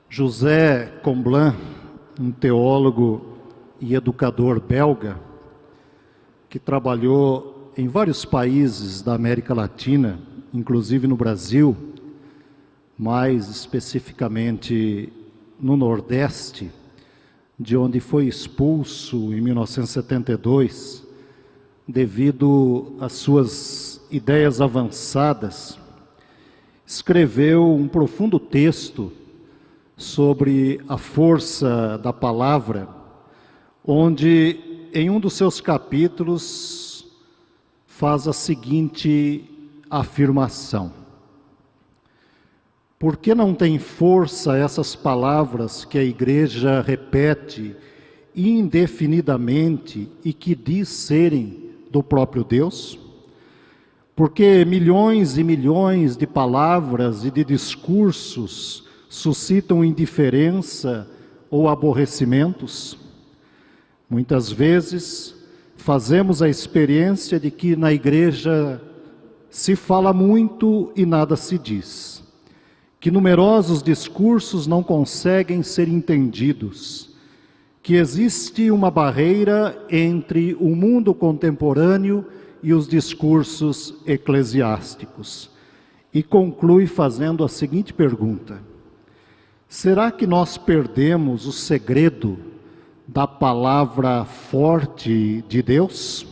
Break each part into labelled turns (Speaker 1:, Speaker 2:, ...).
Speaker 1: José Comblan, um teólogo e educador belga, que trabalhou em vários países da América Latina, inclusive no Brasil, mais especificamente no Nordeste, de onde foi expulso em 1972, devido às suas ideias avançadas, escreveu um profundo texto sobre a força da palavra, onde em um dos seus capítulos faz a seguinte afirmação: por que não tem força essas palavras que a igreja repete indefinidamente e que diz serem do próprio Deus? Porque milhões e milhões de palavras e de discursos suscitam indiferença ou aborrecimentos? Muitas vezes fazemos a experiência de que na igreja se fala muito e nada se diz, que numerosos discursos não conseguem ser entendidos, que existe uma barreira entre o mundo contemporâneo e os discursos eclesiásticos. E conclui fazendo a seguinte pergunta: será que nós perdemos o segredo da palavra forte de Deus?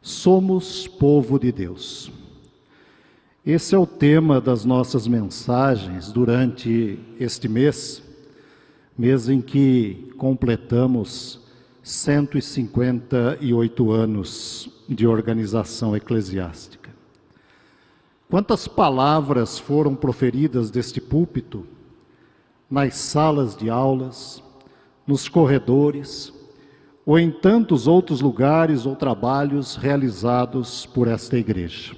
Speaker 1: Somos povo de Deus. Esse é o tema das nossas mensagens durante este mês em que completamos 158 anos de organização eclesiástica. Quantas palavras foram proferidas deste púlpito, nas salas de aulas, nos corredores, ou em tantos outros lugares ou trabalhos realizados por esta igreja.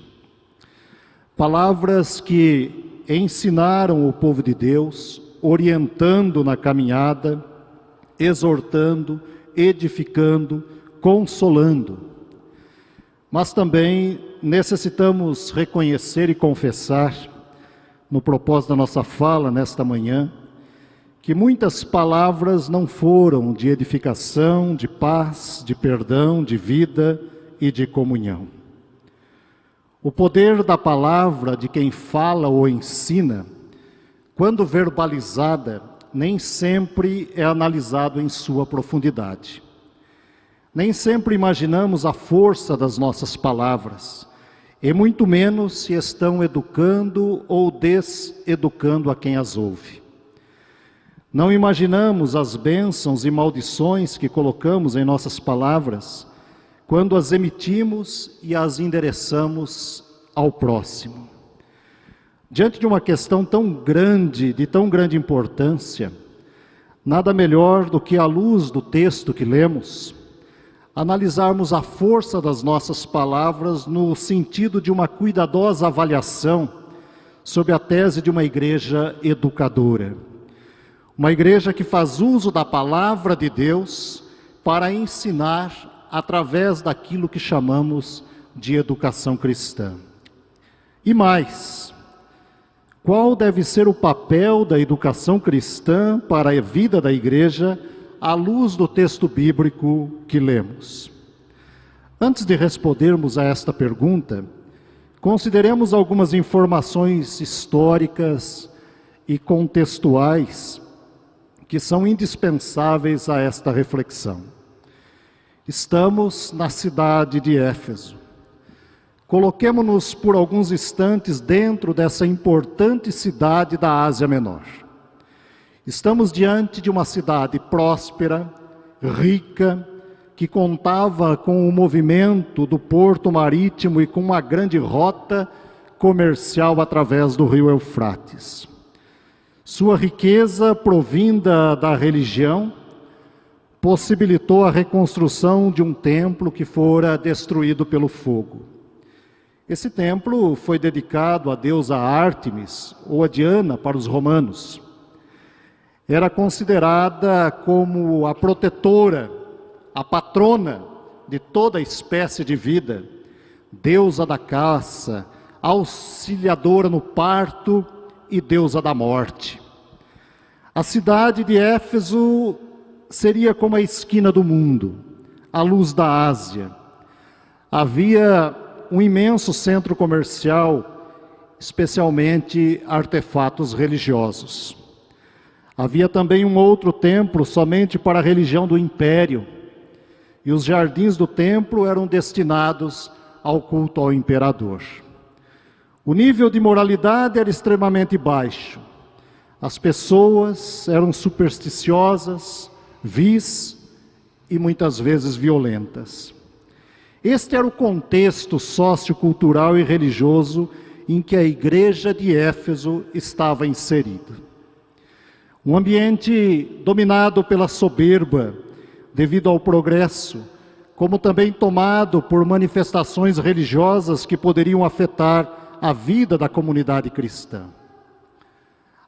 Speaker 1: Palavras que ensinaram o povo de Deus, orientando na caminhada, exortando, edificando, consolando. Mas também necessitamos reconhecer e confessar, no propósito da nossa fala nesta manhã, que muitas palavras não foram de edificação, de paz, de perdão, de vida e de comunhão. O poder da palavra de quem fala ou ensina, quando verbalizada, nem sempre é analisado em sua profundidade. Nem sempre imaginamos a força das nossas palavras, e muito menos se estão educando ou deseducando a quem as ouve. Não imaginamos as bênçãos e maldições que colocamos em nossas palavras, quando as emitimos e as endereçamos ao próximo. Diante de uma questão tão grande, de tão grande importância, nada melhor do que, à luz do texto que lemos, analisarmos a força das nossas palavras no sentido de uma cuidadosa avaliação sob a tese de uma igreja educadora. Uma igreja que faz uso da palavra de Deus para ensinar através daquilo que chamamos de educação cristã. E mais, qual deve ser o papel da educação cristã para a vida da igreja à luz do texto bíblico que lemos? Antes de respondermos a esta pergunta, consideremos algumas informações históricas e contextuais que são indispensáveis a esta reflexão. Estamos na cidade de Éfeso. Coloquemo-nos por alguns instantes dentro dessa importante cidade da Ásia Menor. Estamos diante de uma cidade próspera, rica, que contava com o movimento do porto marítimo e com uma grande rota comercial através do rio Eufrates. Sua riqueza, provinda da religião, possibilitou a reconstrução de um templo que fora destruído pelo fogo. Esse templo foi dedicado à deusa Ártemis, ou a Diana para os romanos. era considerada como a protetora, a patrona de toda espécie de vida, deusa da caça, auxiliadora no parto e deusa da morte. A cidade de Éfeso seria como a esquina do mundo, a luz da Ásia. Havia um imenso centro comercial, especialmente artefatos religiosos. Havia também um outro templo somente para a religião do império, e os jardins do templo eram destinados ao culto ao imperador. O nível de moralidade era extremamente baixo. As pessoas eram supersticiosas, vis e muitas vezes violentas. Este era o contexto sociocultural e religioso em que a igreja de Éfeso estava inserida. Um ambiente dominado pela soberba, devido ao progresso, como também tomado por manifestações religiosas que poderiam afetar a vida da comunidade cristã.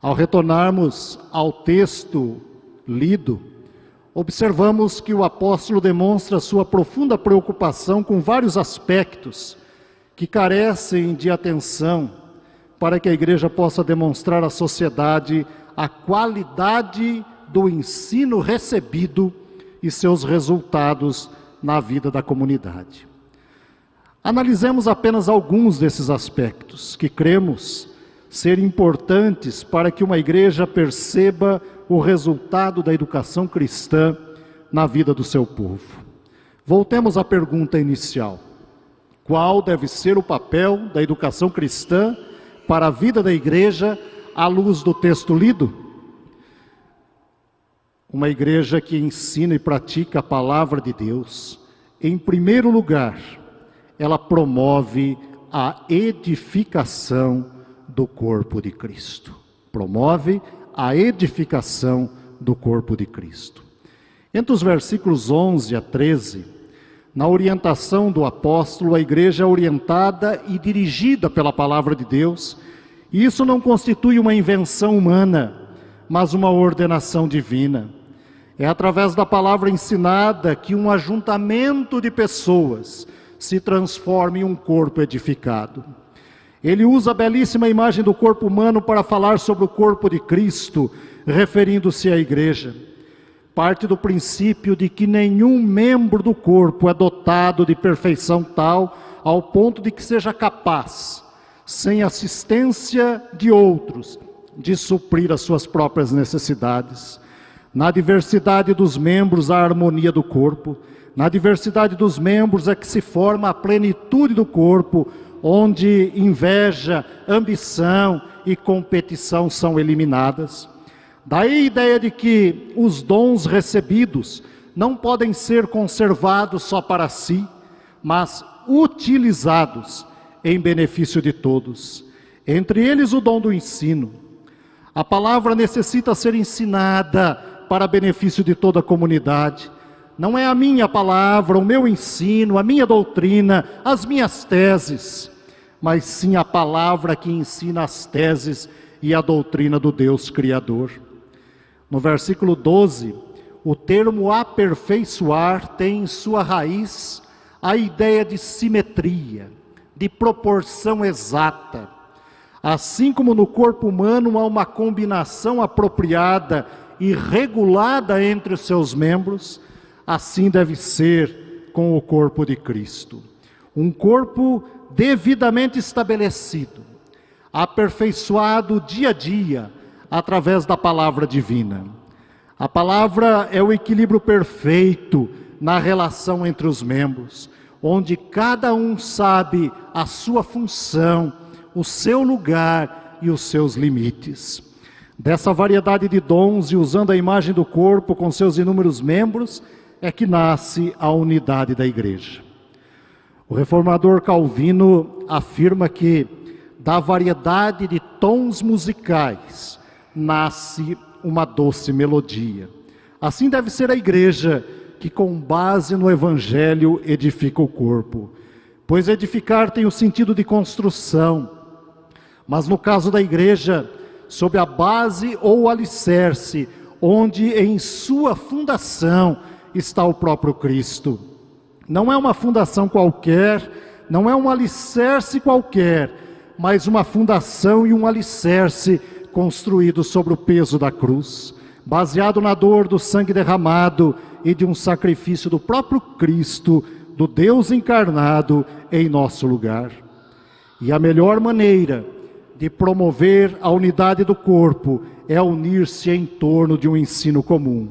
Speaker 1: Ao retornarmos ao texto lido, observamos que o apóstolo demonstra sua profunda preocupação com vários aspectos que carecem de atenção para que a igreja possa demonstrar à sociedade a qualidade do ensino recebido e seus resultados na vida da comunidade. Analisemos apenas alguns desses aspectos que cremos ser importantes para que uma igreja perceba o resultado da educação cristã na vida do seu povo. Voltemos à pergunta inicial: qual deve ser o papel da educação cristã para a vida da igreja à luz do texto lido? Uma igreja que ensina e pratica a palavra de Deus, em primeiro lugar, ela promove a edificação do corpo de Cristo. Promove a edificação do corpo de Cristo. Entre os versículos 11 a 13, na orientação do apóstolo, a igreja é orientada e dirigida pela palavra de Deus, e isso não constitui uma invenção humana, mas uma ordenação divina. É através da palavra ensinada que um ajuntamento de pessoas se transforma em um corpo edificado. Ele usa a belíssima imagem do corpo humano para falar sobre o corpo de Cristo, referindo-se à igreja. Parte do princípio de que nenhum membro do corpo é dotado de perfeição tal ao ponto de que seja capaz, sem assistência de outros, de suprir as suas próprias necessidades. Na diversidade dos membros, a harmonia do corpo. Na diversidade dos membros é que se forma a plenitude do corpo, onde inveja, ambição e competição são eliminadas. Daí a ideia de que os dons recebidos não podem ser conservados só para si, mas utilizados em benefício de todos. Entre eles o dom do ensino. A palavra necessita ser ensinada para benefício de toda a comunidade. Não é a minha palavra, o meu ensino, a minha doutrina, as minhas teses, mas sim a palavra que ensina as teses e a doutrina do Deus Criador. No versículo 12, o termo aperfeiçoar tem em sua raiz a ideia de simetria, de proporção exata. Assim como no corpo humano há uma combinação apropriada e regulada entre os seus membros, assim deve ser com o corpo de Cristo. Um corpo devidamente estabelecido, aperfeiçoado dia a dia, através da palavra divina. A palavra é o equilíbrio perfeito na relação entre os membros, onde cada um sabe a sua função, o seu lugar e os seus limites. Dessa variedade de dons e usando a imagem do corpo com seus inúmeros membros, é que nasce a unidade da igreja. O reformador Calvino afirma que da variedade de tons musicais nasce uma doce melodia. Assim deve ser a igreja que com base no evangelho edifica o corpo. Pois edificar tem o sentido de construção, mas no caso da igreja, sob a base ou o alicerce, onde em sua fundação está o próprio Cristo. Não é uma fundação qualquer, não é um alicerce qualquer, mas uma fundação e um alicerce construído sobre o peso da cruz, baseado na dor do sangue derramado e de um sacrifício do próprio Cristo, do Deus encarnado em nosso lugar. E a melhor maneira de promover a unidade do corpo é unir-se em torno de um ensino comum,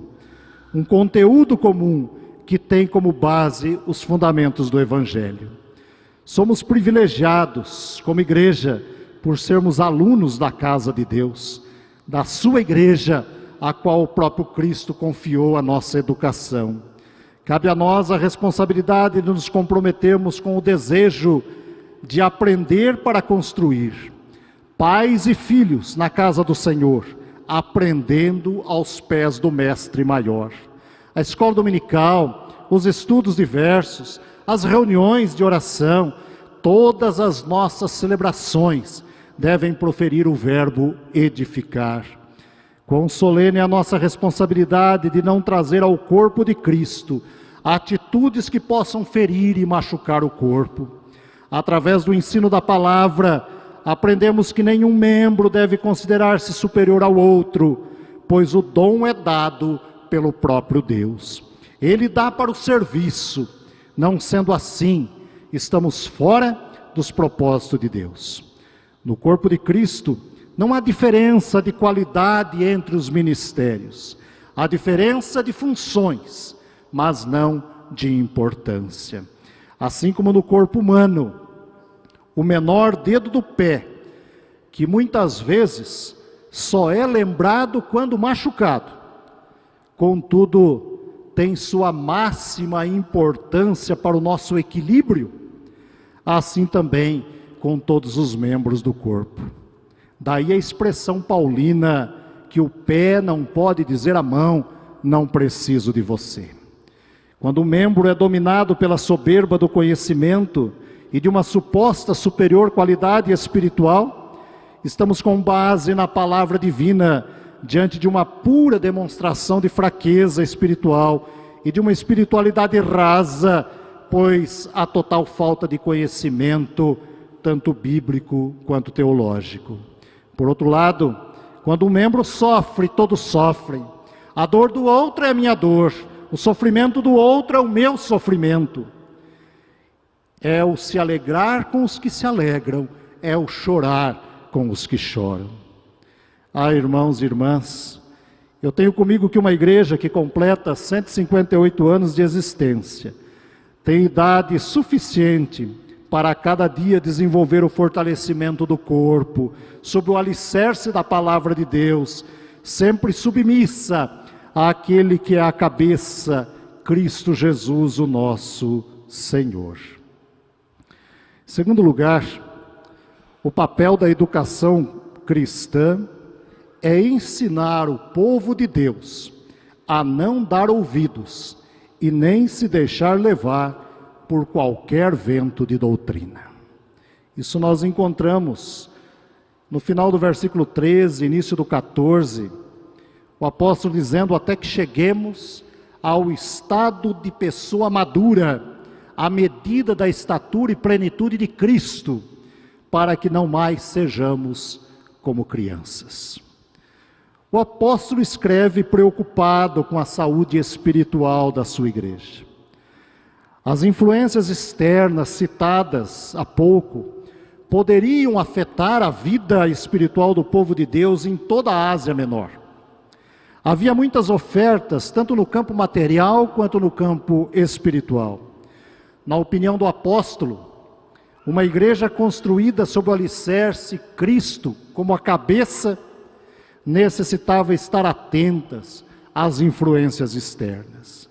Speaker 1: um conteúdo comum que tem como base os fundamentos do Evangelho. Somos privilegiados como igreja por sermos alunos da casa de Deus, da sua igreja, a qual o próprio Cristo confiou a nossa educação. Cabe a nós a responsabilidade de nos comprometermos com o desejo de aprender para construir. Pais e filhos na casa do Senhor, aprendendo aos pés do Mestre Maior. A escola dominical, os estudos diversos, as reuniões de oração, todas as nossas celebrações devem proferir o verbo edificar. Quão solene é a nossa responsabilidade de não trazer ao corpo de Cristo atitudes que possam ferir e machucar o corpo. Através do ensino da palavra, aprendemos que nenhum membro deve considerar-se superior ao outro, pois o dom é dado pelo próprio Deus. Ele dá para o serviço. Não sendo assim, estamos fora dos propósitos de Deus. No corpo de Cristo, não há diferença de qualidade entre os ministérios. Há diferença de funções, mas não de importância. Assim como no corpo humano, o menor dedo do pé, que muitas vezes só é lembrado quando machucado, contudo, tem sua máxima importância para o nosso equilíbrio, assim também com todos os membros do corpo. Daí a expressão paulina que o pé não pode dizer à mão, não preciso de você. Quando o membro é dominado pela soberba do conhecimento e de uma suposta superior qualidade espiritual, estamos com base na palavra divina, diante de uma pura demonstração de fraqueza espiritual e de uma espiritualidade rasa, pois há total falta de conhecimento, tanto bíblico quanto teológico. Por outro lado, quando um membro sofre, todos sofrem. A dor do outro é a minha dor, o sofrimento do outro é o meu sofrimento. É o se alegrar com os que se alegram, é o chorar com os que choram. Ah, irmãos e irmãs, eu tenho comigo que uma igreja que completa 158 anos de existência, tem idade suficiente para cada dia desenvolver o fortalecimento do corpo, sob o alicerce da palavra de Deus, sempre submissa àquele que é a cabeça, Cristo Jesus, o nosso Senhor. Em segundo lugar, o papel da educação cristã é ensinar o povo de Deus a não dar ouvidos e nem se deixar levar por qualquer vento de doutrina. Isso nós encontramos no final do versículo 13, início do 14, o apóstolo dizendo: até que cheguemos ao estado de pessoa madura, à medida da estatura e plenitude de Cristo, para que não mais sejamos como crianças. O apóstolo escreve preocupado com a saúde espiritual da sua igreja. As influências externas citadas há pouco poderiam afetar a vida espiritual do povo de Deus em toda a Ásia Menor. Havia muitas ofertas, tanto no campo material quanto no campo espiritual. Na opinião do apóstolo, uma igreja construída sob o alicerce Cristo como a cabeça, necessitava estar atentas às influências externas.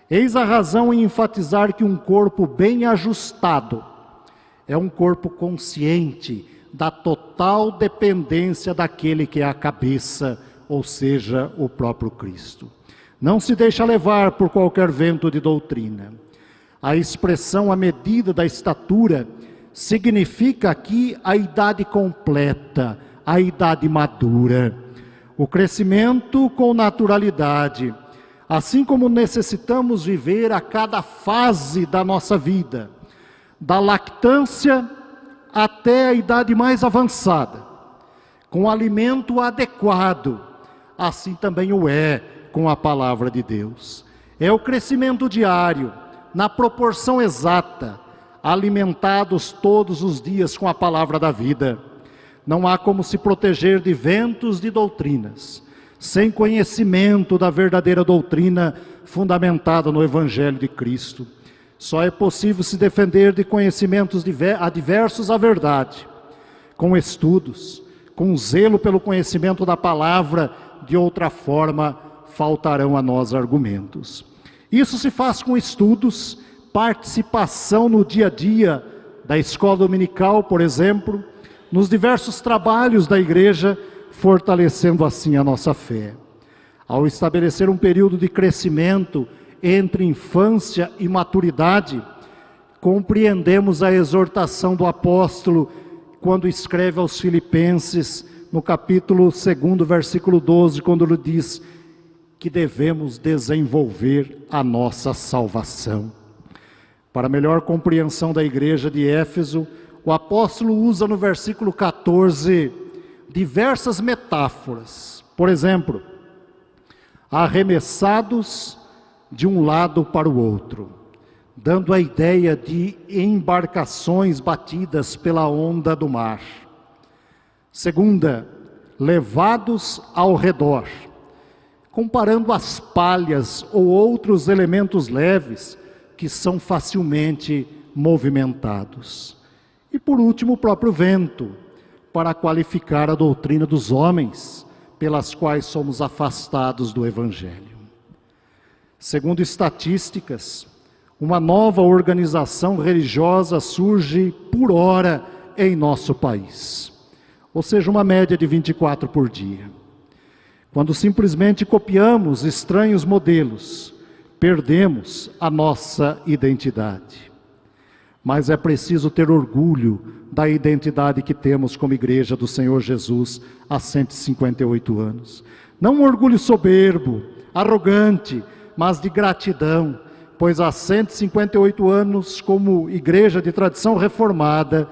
Speaker 1: Eis a razão em enfatizar que um corpo bem ajustado é um corpo consciente da total dependência daquele que é a cabeça, ou seja, o próprio Cristo. Não se deixa levar por qualquer vento de doutrina. A expressão à medida da estatura significa aqui a idade completa, a idade madura. o crescimento com naturalidade, assim como necessitamos viver a cada fase da nossa vida, da lactância até a idade mais avançada, com alimento adequado, assim também o é com a palavra de Deus. É o crescimento diário, na proporção exata, alimentados todos os dias com a palavra da vida. Não há como se proteger de ventos de doutrinas, sem conhecimento da verdadeira doutrina fundamentada no Evangelho de Cristo. Só é possível se defender de conhecimentos adversos à verdade, com estudos, com zelo pelo conhecimento da palavra. De outra forma, faltarão a nós argumentos. Isso se faz com estudos, participação no dia a dia da escola dominical, por exemplo, nos diversos trabalhos da igreja, fortalecendo assim a nossa fé. Ao estabelecer um período de crescimento entre infância e maturidade, compreendemos a exortação do apóstolo quando escreve aos Filipenses, no capítulo 2, versículo 12, quando ele diz que devemos desenvolver a nossa salvação. Para melhor compreensão da igreja de Éfeso, o apóstolo usa no versículo 14 diversas metáforas. Por exemplo, arremessados de um lado para o outro, dando a ideia de embarcações batidas pela onda do mar. Segunda, levados ao redor, comparando as palhas ou outros elementos leves que são facilmente movimentados. E por último, o próprio vento, para qualificar a doutrina dos homens, pelas quais somos afastados do Evangelho. Segundo estatísticas, uma nova organização religiosa surge por hora em nosso país, ou seja, uma média de 24 por dia. Quando simplesmente copiamos estranhos modelos, perdemos a nossa identidade. Mas é preciso ter orgulho da identidade que temos como igreja do Senhor Jesus há 158 anos. Não um orgulho soberbo, arrogante, mas de gratidão, pois há 158 anos, como igreja de tradição reformada,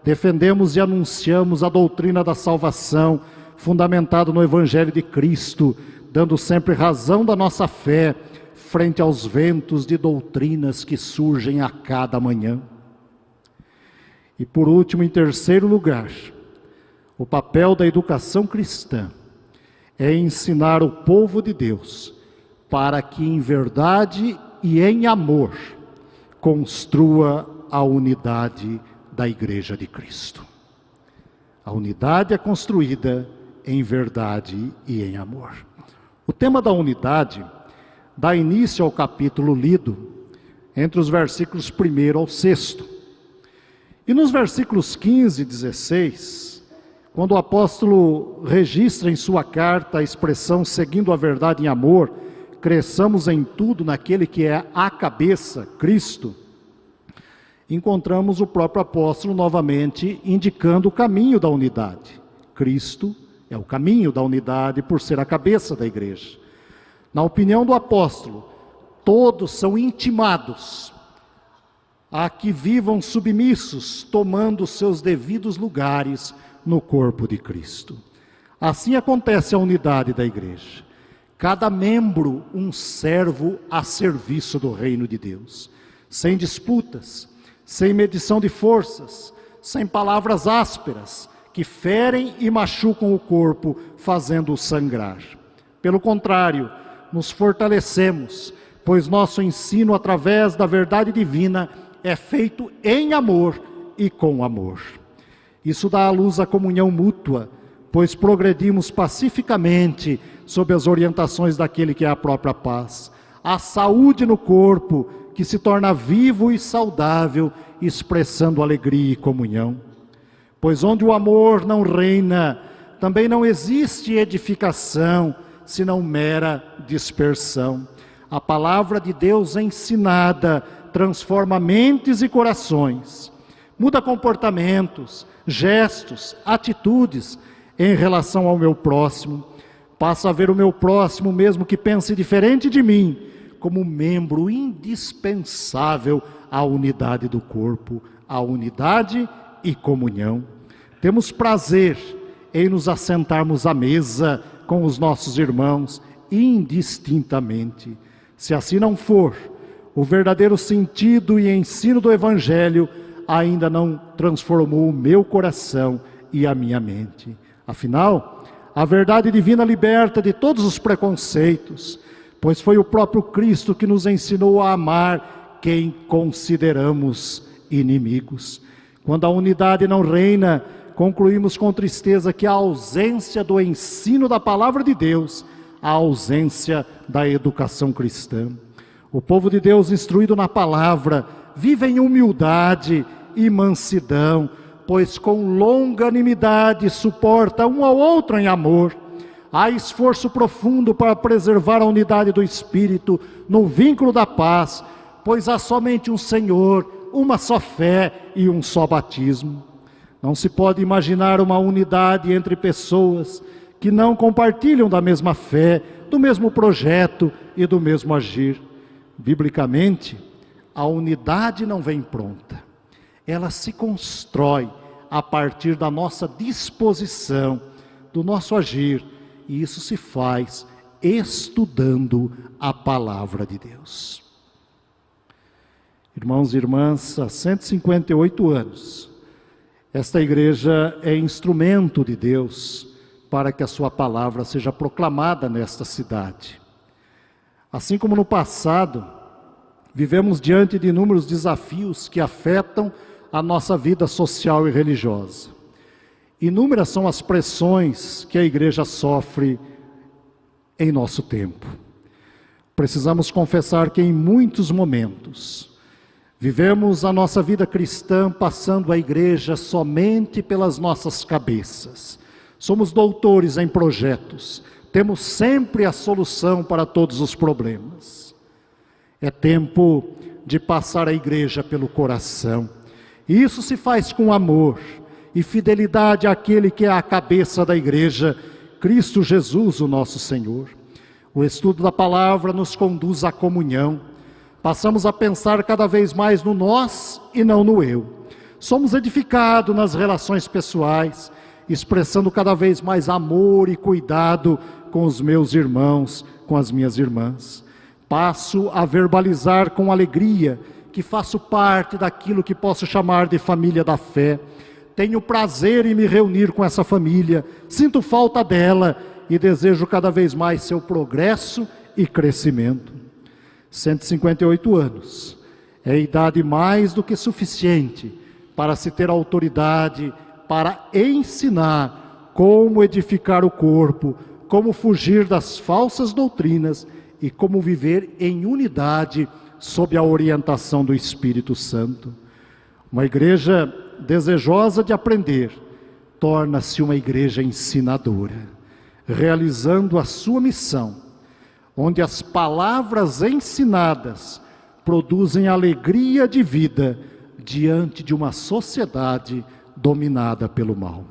Speaker 1: defendemos e anunciamos a doutrina da salvação, fundamentada no Evangelho de Cristo, dando sempre razão da nossa fé, frente aos ventos de doutrinas que surgem a cada manhã. E por último, em terceiro lugar, o papel da educação cristã é ensinar o povo de Deus para que em verdade e em amor construa a unidade da Igreja de Cristo. A unidade é construída em verdade e em amor. O tema da unidade dá início ao capítulo lido, entre os versículos 1 ao 6. E nos versículos 15 e 16, quando o apóstolo registra em sua carta a expressão seguindo a verdade em amor, cresçamos em tudo naquele que é a cabeça, Cristo, encontramos o próprio apóstolo novamente indicando o caminho da unidade. Cristo é o caminho da unidade por ser a cabeça da igreja. Na opinião do apóstolo, todos são intimados a que vivam submissos, tomando seus devidos lugares no corpo de Cristo. Assim acontece a unidade da igreja. Cada membro um servo a serviço do reino de Deus, sem disputas, sem medição de forças, sem palavras ásperas, que ferem e machucam o corpo, fazendo-o sangrar. Pelo contrário, nos fortalecemos, pois nosso ensino através da verdade divina é feito em amor e com amor. Isso dá à luz a comunhão mútua, pois progredimos pacificamente sob as orientações daquele que é a própria paz. A saúde no corpo, que se torna vivo e saudável, expressando alegria e comunhão. Pois onde o amor não reina, também não existe edificação, senão mera dispersão. A palavra de Deus ensinada transforma mentes e corações, muda comportamentos, gestos, atitudes em relação ao meu próximo, Passo a ver o meu próximo, mesmo que pense diferente de mim, como um membro indispensável à unidade do corpo, à unidade e comunhão. Temos prazer em nos assentarmos à mesa com os nossos irmãos, indistintamente. Se assim não for, o verdadeiro sentido e ensino do Evangelho ainda não transformou o meu coração e a minha mente. Afinal, a verdade divina liberta de todos os preconceitos, pois foi o próprio Cristo que nos ensinou a amar quem consideramos inimigos. Quando a unidade não reina, concluímos com tristeza que a ausência do ensino da palavra de Deus, a ausência da educação cristã. O povo de Deus, instruído na palavra, vive em humildade e mansidão, pois com longanimidade suporta um ao outro em amor. Há esforço profundo para preservar a unidade do Espírito no vínculo da paz, pois há somente um Senhor, uma só fé e um só batismo. Não se pode imaginar uma unidade entre pessoas que não compartilham da mesma fé, do mesmo projeto e do mesmo agir. Biblicamente, a unidade não vem pronta. Ela se constrói a partir da nossa disposição, do nosso agir, e isso se faz estudando a palavra de Deus. Irmãos e irmãs, há 158 anos, esta igreja é instrumento de Deus para que a sua palavra seja proclamada nesta cidade. Assim como no passado, vivemos diante de inúmeros desafios que afetam a nossa vida social e religiosa. Inúmeras são as pressões que a igreja sofre em nosso tempo. Precisamos confessar que em muitos momentos vivemos a nossa vida cristã passando a igreja somente pelas nossas cabeças. Somos doutores em projetos, temos sempre a solução para todos os problemas. É tempo de passar a igreja pelo coração. E isso se faz com amor e fidelidade àquele que é a cabeça da igreja, Cristo Jesus, o nosso Senhor. O estudo da palavra nos conduz à comunhão. Passamos a pensar cada vez mais no nós e não no eu. Somos edificados nas relações pessoais, expressando cada vez mais amor e cuidado com os meus irmãos, com as minhas irmãs. Passo a verbalizar com alegria que faço parte daquilo que posso chamar de família da fé. Tenho prazer em me reunir com essa família, sinto falta dela e desejo cada vez mais seu progresso e crescimento. 158 anos é idade mais do que suficiente para se ter autoridade para ensinar como edificar o corpo, como fugir das falsas doutrinas e como viver em unidade sob a orientação do Espírito Santo. Uma igreja desejosa de aprender torna-se uma igreja ensinadora, realizando a sua missão, onde as palavras ensinadas produzem alegria de vida diante de uma sociedade dominada pelo mal.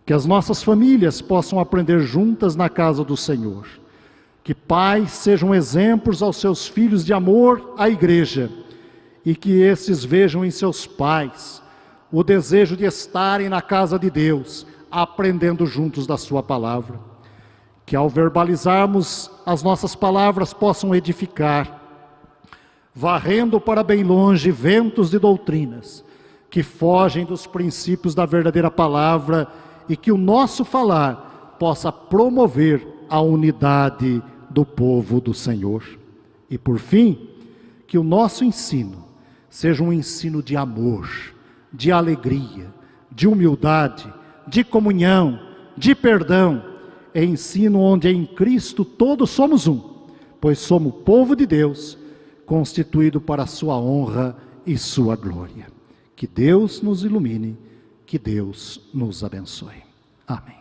Speaker 1: Que as nossas famílias possam aprender juntas na casa do Senhor. Que pais sejam exemplos aos seus filhos de amor à igreja e que esses vejam em seus pais o desejo de estarem na casa de Deus, aprendendo juntos da sua palavra. Que ao verbalizarmos as nossas palavras possam edificar, varrendo para bem longe ventos de doutrinas que fogem dos princípios da verdadeira palavra e que o nosso falar possa promover a unidade do povo do Senhor. E por fim, que o nosso ensino seja um ensino de amor, de alegria, de humildade, de comunhão, de perdão, ensino onde em Cristo todos somos um, pois somos povo de Deus, constituído para a sua honra e sua glória. Que Deus nos ilumine, que Deus nos abençoe. Amém.